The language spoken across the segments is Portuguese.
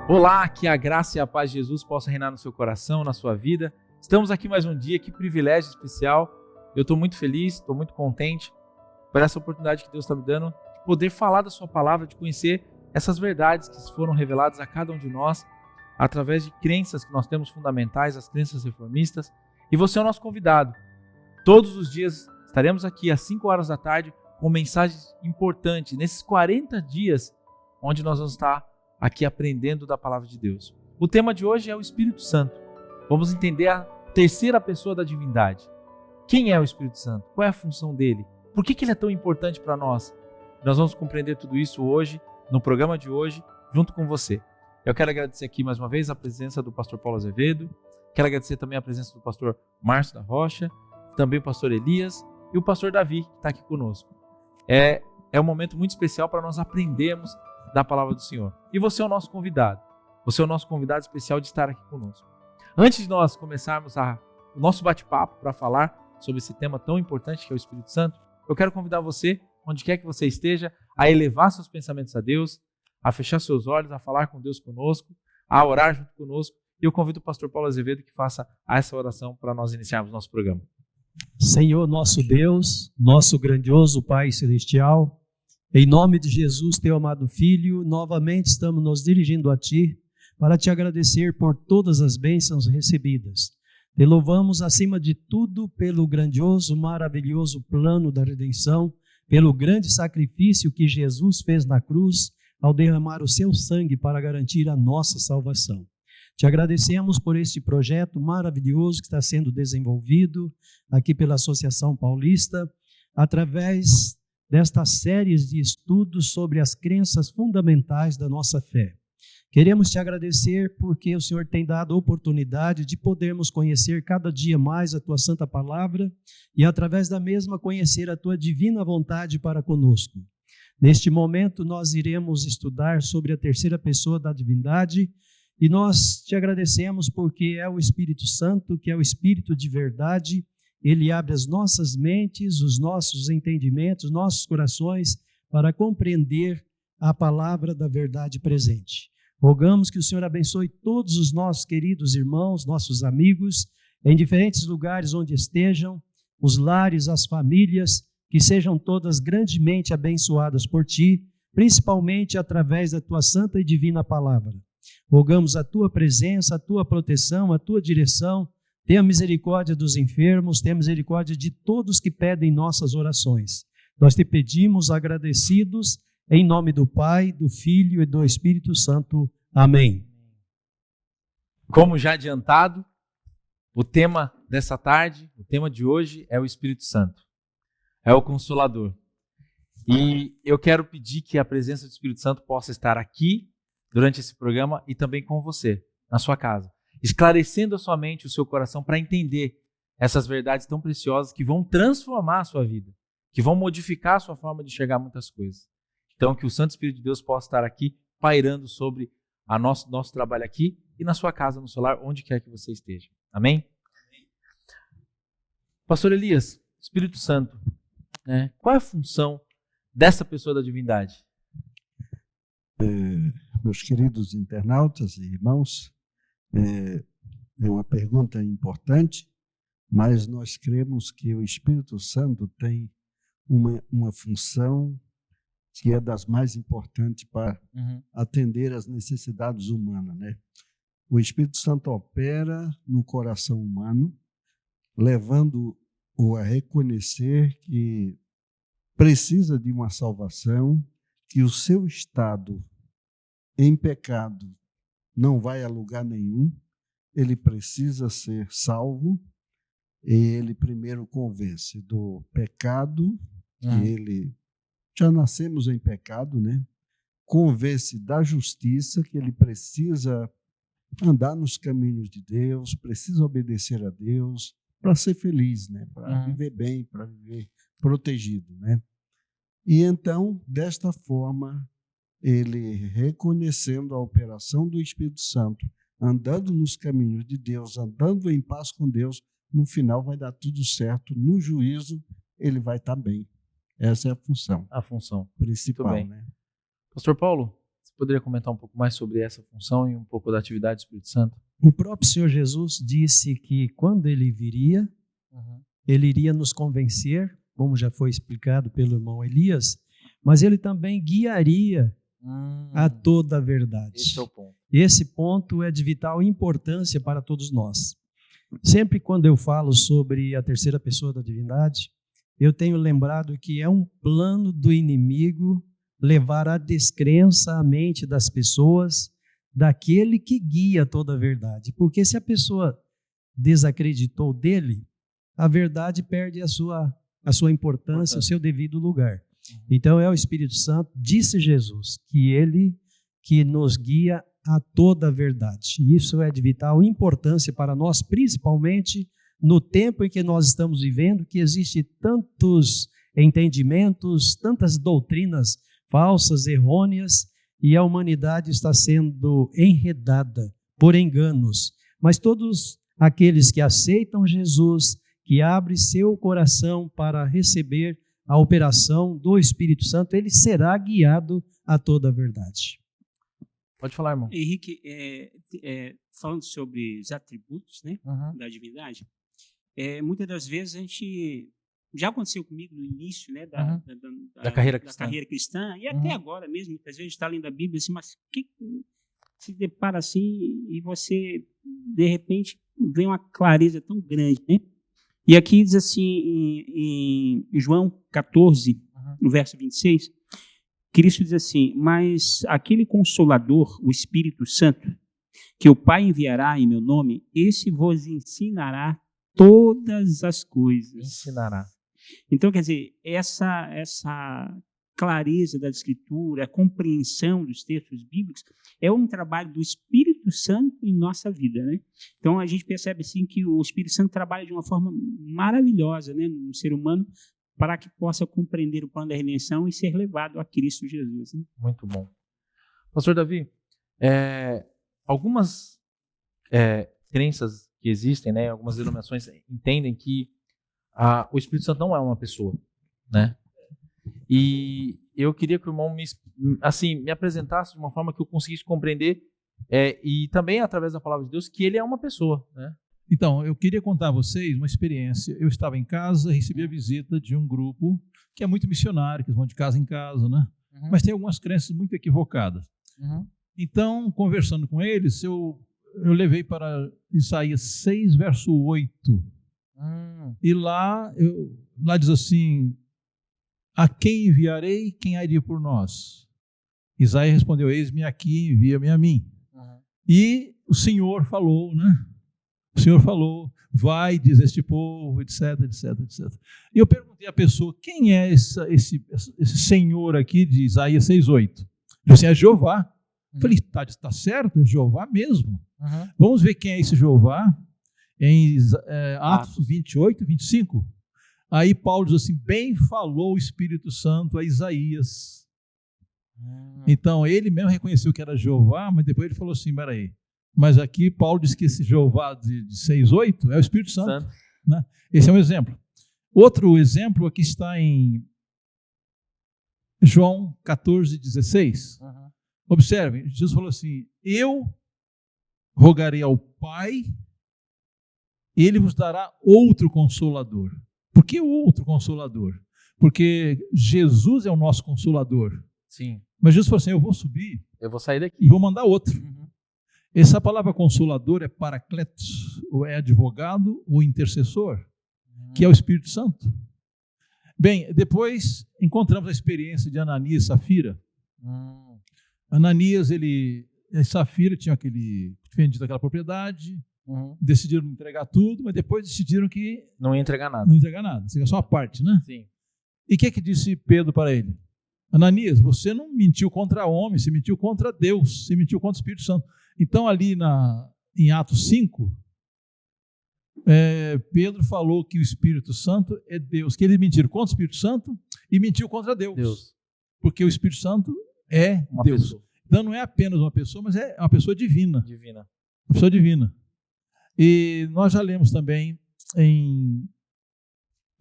Olá, que a graça e a paz de Jesus possam reinar no seu coração, na sua vida. Estamos aqui mais um dia, que privilégio especial. Eu estou muito feliz, estou muito contente por essa oportunidade que Deus está me dando de poder falar da sua palavra, de conhecer essas verdades que foram reveladas a cada um de nós através de crenças que nós temos fundamentais, as crenças reformistas. E você é o nosso convidado. Todos os dias estaremos aqui às 5 horas da tarde com mensagens importantes, nesses 40 dias onde nós vamos estar aqui aprendendo da palavra de Deus. O tema de hoje é o Espírito Santo. Vamos entender a terceira pessoa da divindade. Quem é o Espírito Santo? Qual é a função dele? Por que ele é tão importante para nós? Nós vamos compreender tudo isso hoje, no programa de hoje, junto com você. Eu quero agradecer aqui mais uma vez a presença do pastor Paulo Azevedo, quero agradecer também a presença do pastor Márcio da Rocha, também o pastor Elias e o pastor Davi, que está aqui conosco. É um momento muito especial para nós aprendermos da palavra do Senhor. E você é o nosso convidado. Você é o nosso convidado especial de estar aqui conosco. Antes de nós começarmos o nosso bate-papo para falar sobre esse tema tão importante que é o Espírito Santo, eu quero convidar você, onde quer que você esteja, a elevar seus pensamentos a Deus, a fechar seus olhos, a falar com Deus conosco, a orar junto conosco. E eu convido o pastor Paulo Azevedo que faça essa oração para nós iniciarmos nosso programa. Senhor nosso Deus, nosso grandioso Pai Celestial, em nome de Jesus, teu amado Filho, novamente estamos nos dirigindo a Ti para Te agradecer por todas as bênçãos recebidas. Te louvamos acima de tudo pelo grandioso, maravilhoso plano da redenção, pelo grande sacrifício que Jesus fez na cruz ao derramar o seu sangue para garantir a nossa salvação. Te agradecemos por este projeto maravilhoso que está sendo desenvolvido aqui pela Associação Paulista, através destas séries de estudos sobre as crenças fundamentais da nossa fé. Queremos te agradecer porque o Senhor tem dado a oportunidade de podermos conhecer cada dia mais a Tua Santa Palavra e, através da mesma, conhecer a Tua divina vontade para conosco. Neste momento, nós iremos estudar sobre a terceira pessoa da divindade e nós te agradecemos porque é o Espírito Santo, que é o Espírito de verdade. Ele abre as nossas mentes, os nossos entendimentos, nossos corações para compreender a palavra da verdade presente. Rogamos que o Senhor abençoe todos os nossos queridos irmãos, nossos amigos, em diferentes lugares onde estejam, os lares, as famílias, que sejam todas grandemente abençoadas por Ti, principalmente através da Tua santa e divina palavra. Rogamos a Tua presença, a Tua proteção, a Tua direção. Tenha misericórdia dos enfermos, tenha misericórdia de todos que pedem nossas orações. Nós te pedimos agradecidos em nome do Pai, do Filho e do Espírito Santo. Amém. Como já adiantado, o tema dessa tarde, o tema de hoje é o Espírito Santo. É o Consolador. E eu quero pedir que a presença do Espírito Santo possa estar aqui durante esse programa e também com você, na sua casa, esclarecendo a sua mente, o seu coração para entender essas verdades tão preciosas que vão transformar a sua vida, que vão modificar a sua forma de enxergar muitas coisas. Então, que o Santo Espírito de Deus possa estar aqui pairando sobre nosso trabalho aqui e na sua casa, no seu lar, onde quer que você esteja. Amém? Pastor Elias, Espírito Santo, qual é a função dessa pessoa da divindade? Meus queridos internautas e irmãos, é uma pergunta importante, mas nós cremos que o Espírito Santo tem uma função que é das mais importantes para atender às necessidades humanas, né? O Espírito Santo opera no coração humano, levando-o a reconhecer que precisa de uma salvação, que o seu estado em pecado não vai a lugar nenhum, ele precisa ser salvo, e ele primeiro convence do pecado, que ele já nascemos em pecado, né? Convence da justiça, que ele precisa andar nos caminhos de Deus, precisa obedecer a Deus para ser feliz, né? Para viver bem, para viver protegido, né? E então, desta forma, ele reconhecendo a operação do Espírito Santo, andando nos caminhos de Deus, andando em paz com Deus, no final vai dar tudo certo, no juízo ele vai estar bem. Essa é a função. A função principal. Muito bem. Né? Pastor Paulo, poderia comentar um pouco mais sobre essa função e um pouco da atividade do Espírito Santo? O próprio Senhor Jesus disse que quando ele viria, ele iria nos convencer, como já foi explicado pelo irmão Elias, mas ele também guiaria a toda a verdade. Esse é o ponto. Esse ponto é de vital importância para todos nós. Sempre quando eu falo sobre a terceira pessoa da divindade, eu tenho lembrado que é um plano do inimigo levar a descrença à mente das pessoas daquele que guia toda a verdade. Porque se a pessoa desacreditou dele, a verdade perde a sua importância, o seu devido lugar. Então é o Espírito Santo, disse Jesus, que ele que nos guia a toda a verdade. E isso é de vital importância para nós, principalmente no tempo em que nós estamos vivendo, que existe tantos entendimentos, tantas doutrinas falsas, errôneas, e a humanidade está sendo enredada por enganos. Mas todos aqueles que aceitam Jesus, que abrem seu coração para receber a operação do Espírito Santo, ele será guiado a toda a verdade. Pode falar, irmão. Henrique, falando sobre os atributos, né, da divindade, muitas das vezes a gente... Já aconteceu comigo no início, né, da carreira cristã, e até agora mesmo, muitas vezes está lendo a Bíblia assim, mas que se depara assim e você, de repente, vê uma clareza tão grande, né? E aqui diz assim, em João 14, no verso 26, Cristo diz assim: mas aquele Consolador, o Espírito Santo, que o Pai enviará em meu nome, esse vos ensinará todas as coisas. Ensinará. Então, quer dizer, essa clareza da Escritura, a compreensão dos textos bíblicos, é um trabalho do Espírito Santo em nossa vida, né? Então, a gente percebe assim que o Espírito Santo trabalha de uma forma maravilhosa, né, no ser humano, para que possa compreender o plano da redenção e ser levado a Cristo Jesus, né? Muito bom. Pastor Davi, algumas crenças que existem, né, algumas denominações entendem que o Espírito Santo não é uma pessoa, né? E eu queria que o irmão me apresentasse de uma forma que eu conseguisse compreender, e também através da palavra de Deus, que ele é uma pessoa, né? Então, eu queria contar a vocês uma experiência. Eu estava em casa, recebi a visita de um grupo que é muito missionário, que eles vão de casa em casa, né? Mas tem algumas crenças muito equivocadas. Então, conversando com eles, eu levei para Isaías 6, verso 8. E lá diz assim: a quem enviarei, quem há de ir por nós? Isaías respondeu: eis-me aqui, envia-me a mim. E o Senhor falou, né? O Senhor falou: vai, diz este povo, etc, etc, etc. E eu perguntei à pessoa: quem é esse Senhor aqui de Isaías 6:8? Ele disse assim: é Jeová. Eu falei: tá certo, é Jeová mesmo. Vamos ver quem é esse Jeová em Atos 28, 25. Aí Paulo diz assim: bem falou o Espírito Santo a Isaías. Então ele mesmo reconheceu que era Jeová, mas depois ele falou assim: peraí, mas aqui Paulo diz que esse Jeová de 6:8 é o Espírito Santo. Né? Esse é um exemplo. Outro exemplo aqui está em João 14:16. Observem, Jesus falou assim: eu rogarei ao Pai, ele vos dará outro Consolador. Por que outro Consolador? Porque Jesus é o nosso Consolador. Sim. Mas Jesus falou assim: eu vou subir, eu vou sair daqui e vou mandar outro. Essa palavra Consolador é Paracletos, ou é advogado ou intercessor, que é o Espírito Santo. Bem, depois encontramos a experiência de Ananias e Safira. Ananias e Safira tinham vendido aquela propriedade, decidiram entregar tudo, mas depois decidiram que não ia entregar nada. Não ia entregar nada, seria só a parte, né? Sim. E o que disse Pedro para ele? Ananias, você não mentiu contra homem, você mentiu contra Deus, você mentiu contra o Espírito Santo. Então ali em Atos 5, Pedro falou que o Espírito Santo é Deus, que eles mentiram contra o Espírito Santo e mentiu contra Deus. Porque o Espírito Santo é uma Deus. Pessoa. Então não é apenas uma pessoa, mas é uma pessoa divina. Uma pessoa divina. E nós já lemos também em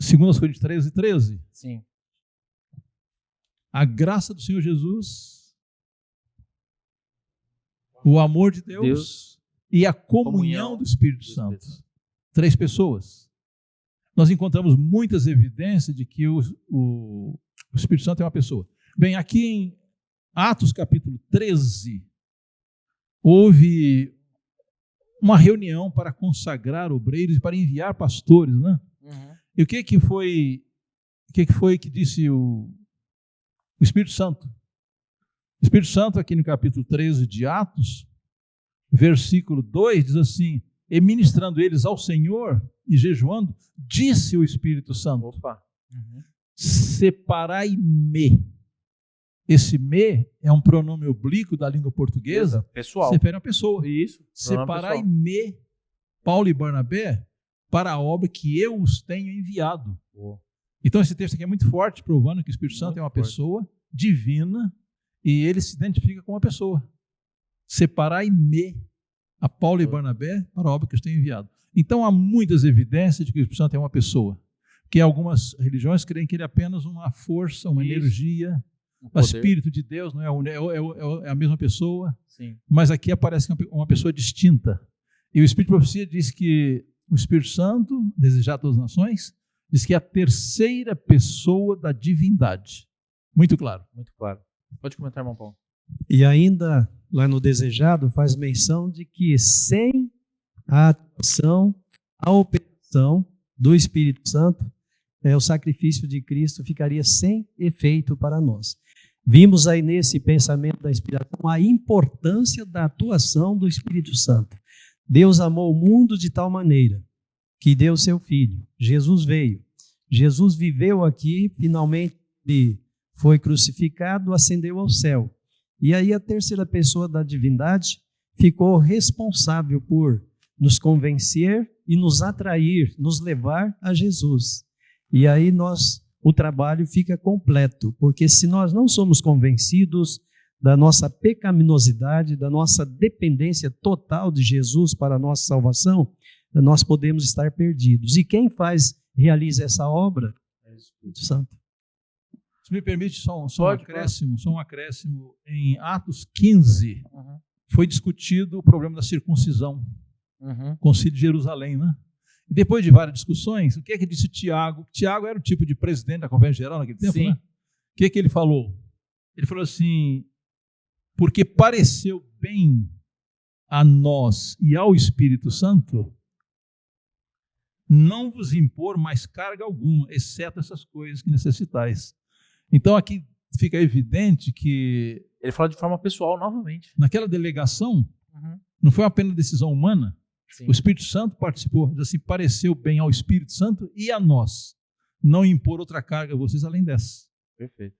2 Coríntios 13:13. Sim. A graça do Senhor Jesus o amor de Deus e a comunhão do Espírito Santo. 3 pessoas. Nós encontramos muitas evidências de que o Espírito Santo é uma pessoa. Bem, aqui em Atos capítulo 13, houve uma reunião para consagrar obreiros e para enviar pastores, né? E o que foi que disse o Espírito Santo? O Espírito Santo, aqui no capítulo 13 de Atos, versículo 2, diz assim: e ministrando eles ao Senhor e jejuando, disse o Espírito Santo: separai-me. Esse me é um pronome oblíquo da língua portuguesa. Pessoal. Se refere a uma pessoa. Isso. Separai-me, Paulo e Barnabé, para a obra que eu os tenho enviado. Então esse texto aqui é muito forte, provando que o Espírito Santo é uma pessoa divina e ele se identifica com uma pessoa. Separai-me, a Paulo e Barnabé, para a obra que eu os tenho enviado. Então há muitas evidências de que o Espírito Santo é uma pessoa. Porque algumas religiões creem que ele é apenas uma força, uma energia. O Espírito de Deus não é a mesma pessoa. Sim. Mas aqui aparece uma pessoa distinta. E o Espírito de Profecia diz que o Espírito Santo, desejado a todas as nações, diz que é a terceira pessoa da divindade. Muito claro. Muito claro. Pode comentar, irmão Paulo. E ainda, lá no desejado, faz menção de que sem a atuação, a operação do Espírito Santo, o sacrifício de Cristo ficaria sem efeito para nós. Vimos aí nesse pensamento da inspiração a importância da atuação do Espírito Santo. Deus amou o mundo de tal maneira que deu seu Filho. Jesus veio. Jesus viveu aqui, finalmente foi crucificado, ascendeu ao céu. E aí a terceira pessoa da divindade ficou responsável por nos convencer e nos atrair, nos levar a Jesus. E aí o trabalho fica completo, porque se nós não somos convencidos da nossa pecaminosidade, da nossa dependência total de Jesus para a nossa salvação, nós podemos estar perdidos. E quem realiza essa obra é o Espírito Santo. Se me permite só um acréscimo, em Atos 15, foi discutido o problema da circuncisão, Concílio de Jerusalém, né? E depois de várias discussões, o que é que disse Tiago? Tiago era o tipo de presidente da Conferência Geral naquele tempo, Sim. né? O que é que ele falou? Ele falou assim: porque pareceu bem a nós e ao Espírito Santo não vos impor mais carga alguma, exceto essas coisas que necessitais. Então aqui fica evidente que ele fala de forma pessoal novamente. Naquela delegação, não foi apenas decisão humana. Sim. O Espírito Santo participou, diz assim: pareceu bem ao Espírito Santo e a nós não impor outra carga a vocês além dessa. Perfeito.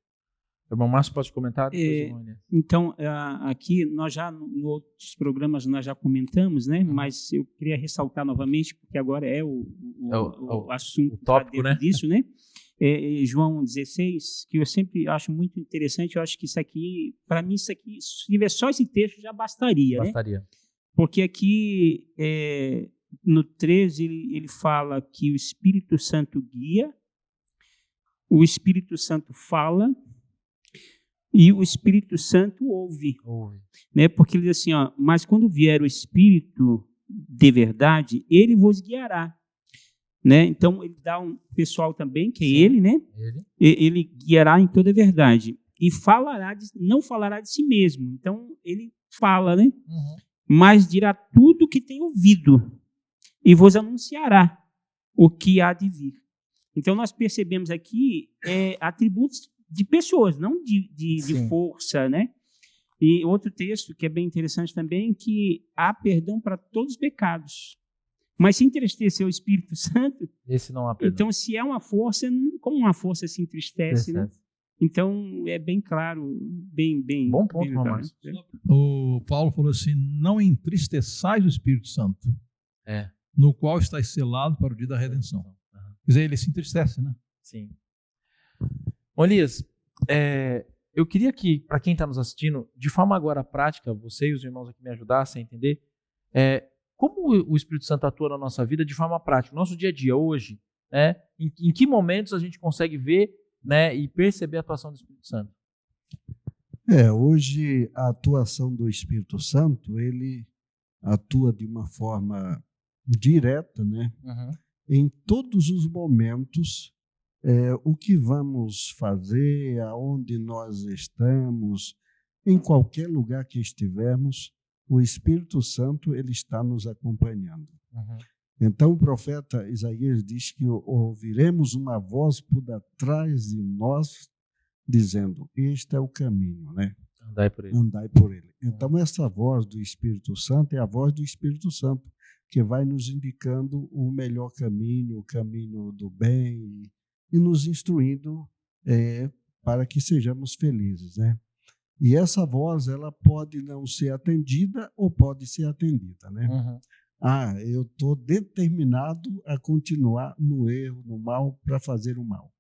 O irmão Márcio pode comentar? Então, aqui nós já, em outros programas, nós já comentamos, né? Mas eu queria ressaltar novamente, porque agora é o assunto, o tópico, né? Disso, né? João 16, que eu sempre acho muito interessante. Eu acho que isso aqui, para mim, se tiver só esse texto já bastaria. Bastaria. Né? Porque aqui, no 13, ele fala que o Espírito Santo guia, o Espírito Santo fala e o Espírito Santo ouve. Né? Porque ele diz assim, mas quando vier o Espírito de verdade, ele vos guiará. Né? Então, ele dá um pessoal também, que é ele, né? Ele guiará em toda a verdade. E não falará de si mesmo. Então, ele fala, né? Mas dirá tudo o que tem ouvido e vos anunciará o que há de vir. Então, nós percebemos aqui atributos de pessoas, não de força, né? E outro texto que é bem interessante também, que há perdão para todos os pecados. Mas se entristecer o Espírito Santo, esse não há perdão. Então, se é uma força, como uma força se entristece, né? Então, é bem claro, bem... Bom ponto, claro, né? O Paulo falou assim: não entristeçais o Espírito Santo, no qual estáis selado para o dia da redenção. Quer dizer, ele se entristece, né? Sim. Elias, eu queria que, para quem está nos assistindo, de forma agora prática, você e os irmãos aqui me ajudassem a entender como o Espírito Santo atua na nossa vida de forma prática, no nosso dia a dia, hoje, né? Em que momentos a gente consegue ver, né, e perceber a atuação do Espírito Santo? Hoje a atuação do Espírito Santo, ele atua de uma forma direta, né? Em todos os momentos, o que vamos fazer, aonde nós estamos, em qualquer lugar que estivermos, o Espírito Santo ele está nos acompanhando. Então o profeta Isaías diz que ouviremos uma voz por detrás de nós, dizendo, este é o caminho, né? Andai por ele. Andai por ele. Então essa voz do Espírito Santo é a voz do Espírito Santo, que vai nos indicando o melhor caminho, o caminho do bem, e nos instruindo para que sejamos felizes, né? E essa voz, ela pode não ser atendida ou pode ser atendida, né? Eu estou determinado a continuar no erro, no mal, para fazer o mal.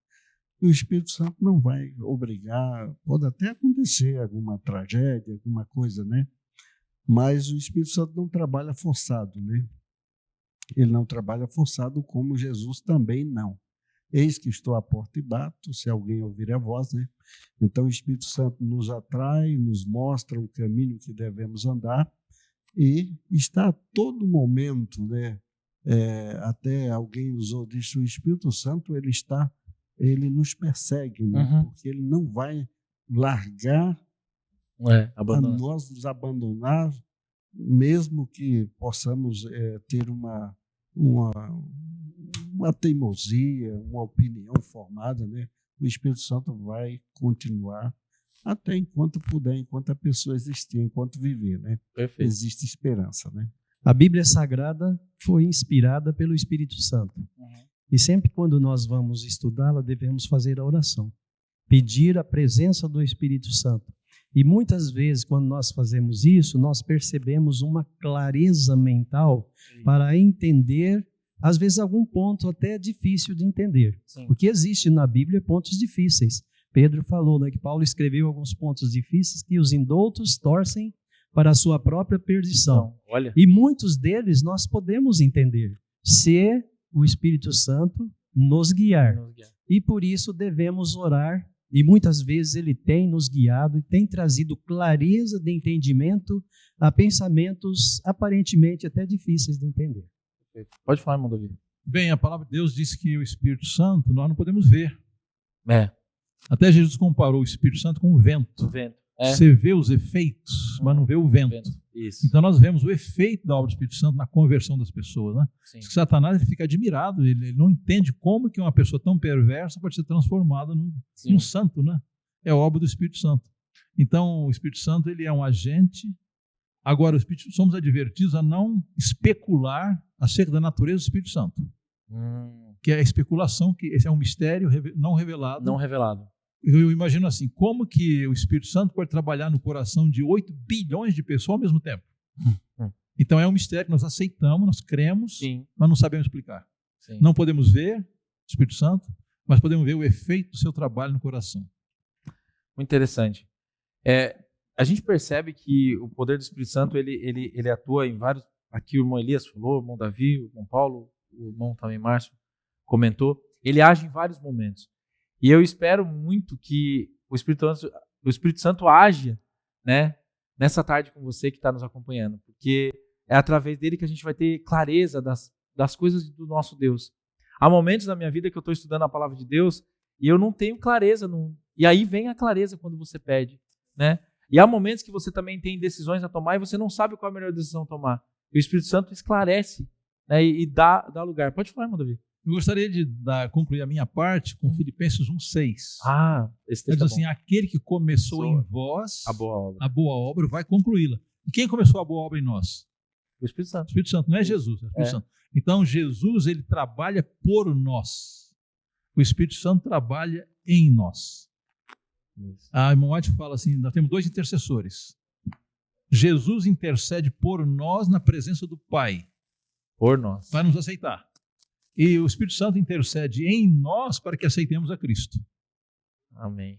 E o Espírito Santo não vai obrigar, pode até acontecer alguma tragédia, alguma coisa, né? Mas o Espírito Santo não trabalha forçado, né? Ele não trabalha forçado como Jesus também não. Eis que estou à porta e bato, se alguém ouvir a voz, né? Então o Espírito Santo nos atrai, nos mostra o caminho que devemos andar e está a todo momento, né? Até alguém usou disso, o Espírito Santo ele nos persegue, né? Porque ele não vai largar a nós nos abandonar, mesmo que possamos ter uma teimosia, uma opinião formada, né? O Espírito Santo vai continuar até enquanto puder, enquanto a pessoa existir, enquanto viver, né? Perfeito. Existe esperança, né? A Bíblia Sagrada foi inspirada pelo Espírito Santo. E sempre quando nós vamos estudá-la, devemos fazer a oração. Pedir a presença do Espírito Santo. E muitas vezes, quando nós fazemos isso, nós percebemos uma clareza mental para entender, às vezes, algum ponto até difícil de entender. Porque existe na Bíblia pontos difíceis. Pedro falou, né, que Paulo escreveu alguns pontos difíceis que os indoutos torcem para a sua própria perdição. Olha. E muitos deles nós podemos entender, se o Espírito Santo nos guiar. E por isso devemos orar, e muitas vezes ele tem nos guiado e tem trazido clareza de entendimento a pensamentos aparentemente até difíceis de entender. Pode falar, irmão Davi. Bem, a palavra de Deus diz que o Espírito Santo nós não podemos ver. Até Jesus comparou o Espírito Santo com o vento. O vento. Você vê os efeitos, mas não vê o vento. Isso. Então nós vemos o efeito da obra do Espírito Santo na conversão das pessoas, né? Sim. Satanás ele fica admirado, ele não entende como que uma pessoa tão perversa pode ser transformada num santo, né? É a obra do Espírito Santo. Então o Espírito Santo ele é um agente. Agora somos advertidos a não especular acerca da natureza do Espírito Santo, que é a especulação, que esse é um mistério não revelado. Não revelado. Eu imagino assim, como que o Espírito Santo pode trabalhar no coração de 8 bilhões de pessoas ao mesmo tempo? Então é um mistério que nós aceitamos, nós cremos, mas não sabemos explicar. Não podemos ver o Espírito Santo, mas podemos ver o efeito do seu trabalho no coração. Muito interessante. A gente percebe que o poder do Espírito Santo ele atua em vários. Aqui o irmão Elias falou, o irmão Davi, o irmão Paulo, o irmão também Márcio comentou. Ele age em vários momentos. E eu espero muito que o Espírito Santo age, né, nessa tarde com você que está nos acompanhando, porque é através dele que a gente vai ter clareza das coisas do nosso Deus. Há momentos na minha vida que eu estou estudando a palavra de Deus e eu não tenho clareza, e aí vem a clareza quando você pede, né? E há momentos que você também tem decisões a tomar e você não sabe qual é a melhor decisão a tomar. E o Espírito Santo esclarece, né, e dá lugar. Pode falar, irmão Davi. Eu gostaria de concluir a minha parte com Filipenses 1:6. Esse texto diz assim, aquele que começou em vós a boa obra vai concluí-la. E quem começou a boa obra em nós? O Espírito Santo. O Espírito Santo, não é Jesus, é o Espírito Santo. Então Jesus, ele trabalha por nós. O Espírito Santo trabalha em nós. A irmã White fala assim, nós temos 2 intercessores. Jesus intercede por nós na presença do Pai. Por nós. Para nos aceitar. E o Espírito Santo intercede em nós para que aceitemos a Cristo. Amém.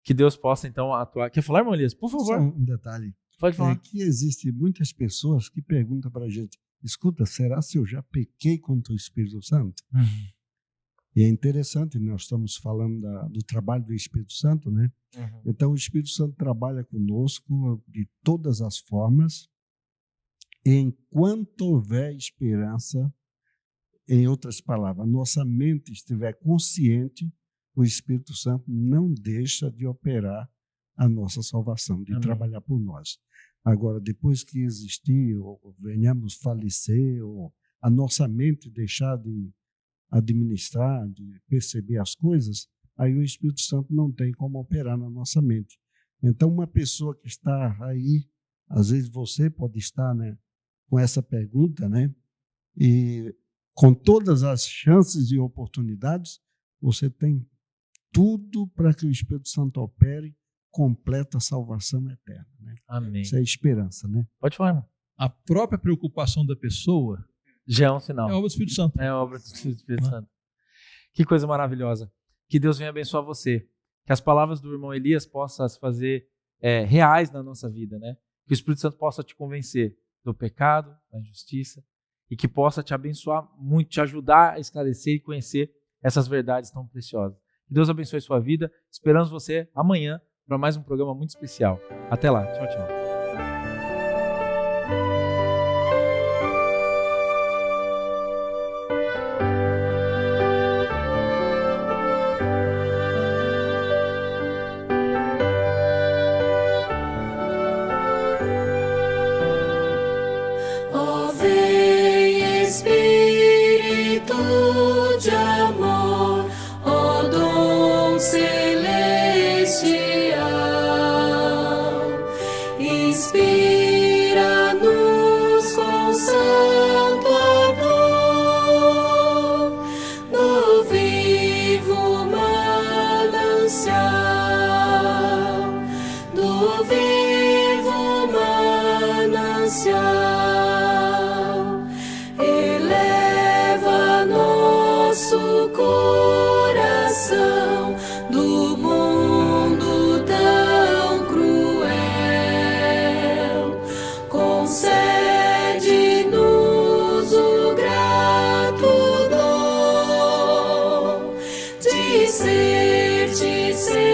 Que Deus possa, então, atuar. Quer falar, irmão Elias? Por favor. Só um detalhe. Pode falar. Que existem muitas pessoas que perguntam para a gente, escuta, será se eu já pequei contra o Espírito Santo? E é interessante, nós estamos falando do trabalho do Espírito Santo, né? Então, o Espírito Santo trabalha conosco de todas as formas, enquanto houver esperança. Em outras palavras, a nossa mente estiver consciente, o Espírito Santo não deixa de operar a nossa salvação, de trabalhar por nós. Agora, depois que existir, ou venhamos falecer, ou a nossa mente deixar de administrar, de perceber as coisas, aí o Espírito Santo não tem como operar na nossa mente. Então, uma pessoa que está aí, às vezes você pode estar, né, com essa pergunta, né, e com todas as chances e oportunidades, você tem tudo para que o Espírito Santo opere, completa a salvação eterna. Né? Amém. Isso é esperança, né? Pode falar, irmão. A própria preocupação da pessoa já é um sinal. É obra do Espírito Santo. É obra do Espírito Santo. Que coisa maravilhosa. Que Deus venha abençoar você. Que as palavras do irmão Elias possam se fazer reais na nossa vida, né? Que o Espírito Santo possa te convencer do pecado, da injustiça, e que possa te abençoar muito, te ajudar a esclarecer e conhecer essas verdades tão preciosas. Que Deus abençoe sua vida. Esperamos você amanhã para mais um programa muito especial. Até lá. Tchau, tchau. Ser